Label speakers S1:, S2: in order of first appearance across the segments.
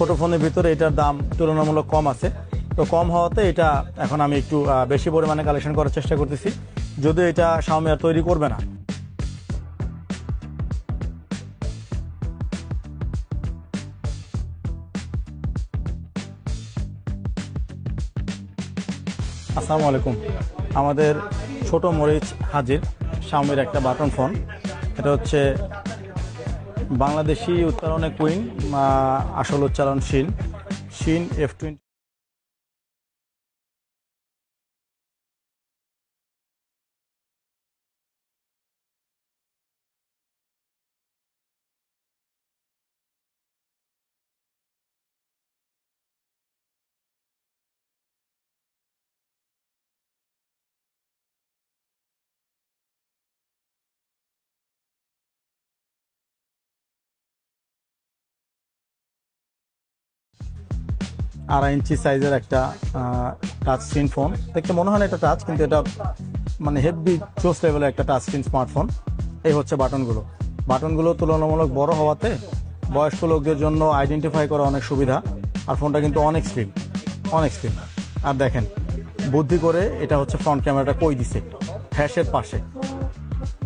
S1: ছোট ফোনের ভিতরে এটার দাম তুলনামূলক কম আছে। তো কম হওয়াতে এটা এখন আমি একটু বেশি পরিমাণে কালেকশন করার চেষ্টা করতেছি, যদিও এটা Xiaomi আর তৈরি করবে না। আসসালামু আলাইকুম। আমাদের ছোট মরিচ হাজির Xiaomiর একটা বাটন ফোন। এটা হচ্ছে বাংলাদেশি উচ্চারণে কুইন, আসল উচ্চারণ শিন F20। আড়াই ইঞ্চি সাইজের একটা টাচ স্ক্রিন ফোন। দেখতে মনে হয় না এটা টাচ, কিন্তু এটা মানে হেভি চোস লেভেলের একটা টাচ স্ক্রিন স্মার্টফোন। এই হচ্ছে বাটনগুলো তুলনামূলক বড় হওয়াতে বয়স্ক লোকদের জন্য আইডেন্টিফাই করা অনেক সুবিধা। আর ফোনটা কিন্তু অনেক স্লিম। আর দেখেন বুদ্ধি করে এটা হচ্ছে ফ্রন্ট ক্যামেরাটা কই দিছে হ্যাশের পাশে।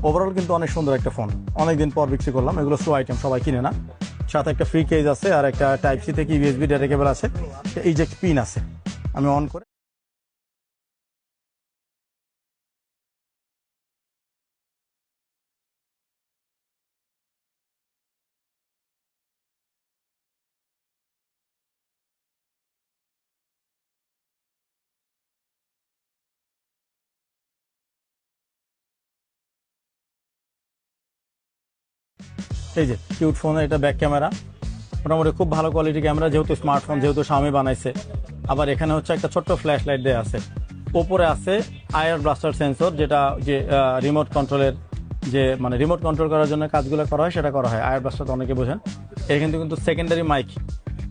S1: ওভারঅল কিন্তু অনেক সুন্দর একটা ফোন। অনেকদিন পর বিক্রি করলাম। এগুলো স্লো আইটেম, সবাই কিনে না। সাথে একটা ফ্রি কেজ আছে, আর একটা টাইপ সি থেকে ইউএসবি ডেটা কেবল আছে, ইজেক্ট পিন আছে। আমি অন করে এই যে কিউট ফোনে এটা ব্যাক ক্যামেরা মোটামুটি খুব ভালো কোয়ালিটি ক্যামেরা, যেহেতু স্মার্টফোন, যেহেতু Xiaomi বানাইছে। আবার এখানে হচ্ছে একটা ছোট্ট ফ্ল্যাশ লাইট দেওয়া আছে। ওপরে আছে আয়ার ব্লাস্টার সেন্সর, যেটা যে রিমোট কন্ট্রোলের যে মানে রিমোট কন্ট্রোল করার জন্য কাজগুলো করা হয় সেটা করা হয়। আয়ার ব্লাস্টার তো অনেকে বোঝেন। এর কিন্তু সেকেন্ডারি মাইক,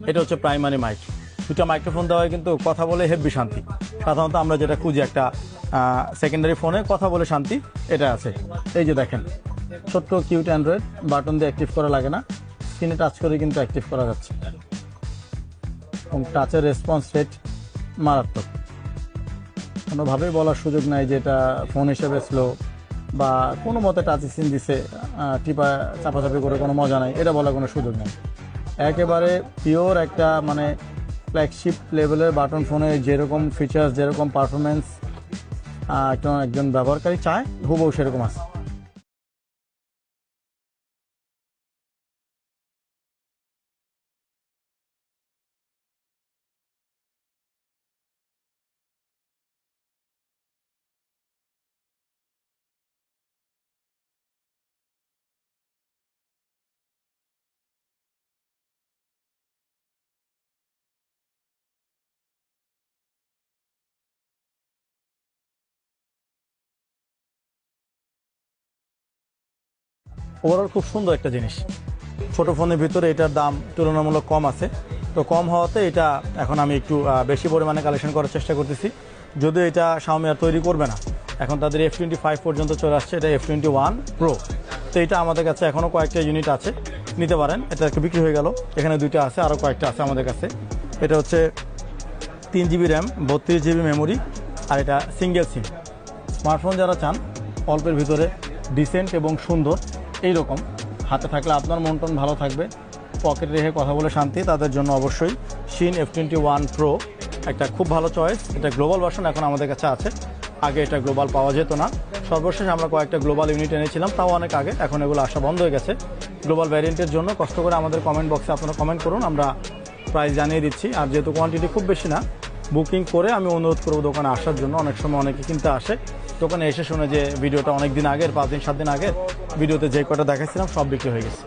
S1: এটা হচ্ছে প্রাইমারি মাইক। দুটা মাইক্রোফোন দেওয়া হয়, কিন্তু কথা বলে হেভি শান্তি। সাধারণত আমরা যেটা খুঁজি একটা সেকেন্ডারি ফোনে কথা বলে শান্তি, এটা আছে। এই যে দেখেন ছোট্ট কিউট অ্যান্ড্রয়েড, বাটন দিয়ে অ্যাক্টিভ করা লাগে না, স্ক্রিনে টাচ করে কিন্তু অ্যাক্টিভ করা যাচ্ছে। এবং টাচের রেসপন্স রেট মারাত্মক। কোনোভাবেই বলার সুযোগ নাই যে এটা ফোন হিসেবে স্লো বা কোনো মতে টাচ স্ক্রিন দিছে টিপা চাপাচাপি করে কোনো মজা নাই, এটা বলার কোনো সুযোগ নেই। একেবারে পিওর একটা মানে ফ্ল্যাগশিপ লেভেলের বাটন ফোনে যেরকম ফিচার্স, যেরকম পারফরমেন্স একজন ব্যবহারকারী চায়, হুবহু সেরকম আছে। ওভারঅল খুব সুন্দর একটা জিনিস। ছোট ফোনের ভিতরে এটার দাম তুলনামূলক কম আছে। তো কম হওয়াতে এটা এখন আমি একটু বেশি পরিমাণে কালেকশন করার চেষ্টা করতেছি, যদিও এটা Xiaomi আর তৈরি করবে না। এখন তাদের F25 পর্যন্ত চলে আসছে, এটা F21 Pro। তো এটা আমাদের কাছে এখনও কয়েকটা ইউনিট আছে, নিতে পারেন। এটা একটু বিক্রি হয়ে গেল, এখানে দুইটা আছে, আরও কয়েকটা আছে আমাদের কাছে। এটা হচ্ছে 3 GB র্যাম, 32 GB মেমোরি, আর এটা সিঙ্গেল সিম। স্মার্টফোন যারা চান অল্পের ভিতরে ডিসেন্ট এবং সুন্দর, এইরকম হাতে থাকলে আপনার মন টন ভালো থাকবে, পকেটে রেখে কথা বলে শান্তি, তাদের জন্য অবশ্যই শিন F21 Pro একটা খুব ভালো চয়েস। এটা গ্লোবাল ভার্সন এখন আমাদের কাছে আছে, আগে এটা গ্লোবাল পাওয়া যেত না। সর্বশেষ আমরা কয়েকটা গ্লোবাল ইউনিট এনেছিলাম, তাও অনেক আগে, এখন এগুলো আসা বন্ধ হয়ে গেছে। গ্লোবাল ভ্যারিয়েন্টের জন্য কষ্ট করে আমাদের কমেন্ট বক্সে আপনারা কমেন্ট করুন, আমরা প্রাইস জানিয়ে দিচ্ছি। আর যেহেতু কোয়ান্টিটি খুব বেশি না, বুকিং করে আমি অনুরোধ করবো দোকানে আসার জন্য। অনেক সময় অনেকে কিনতে আসে, দোকানে এসে শুনে যে ভিডিওটা অনেক দিন আগের, 5 দিন 7 দিন আগের ভিডিওতে যে কটা দেখাচ্ছিলাম সব বিক্রি হয়ে গেছে।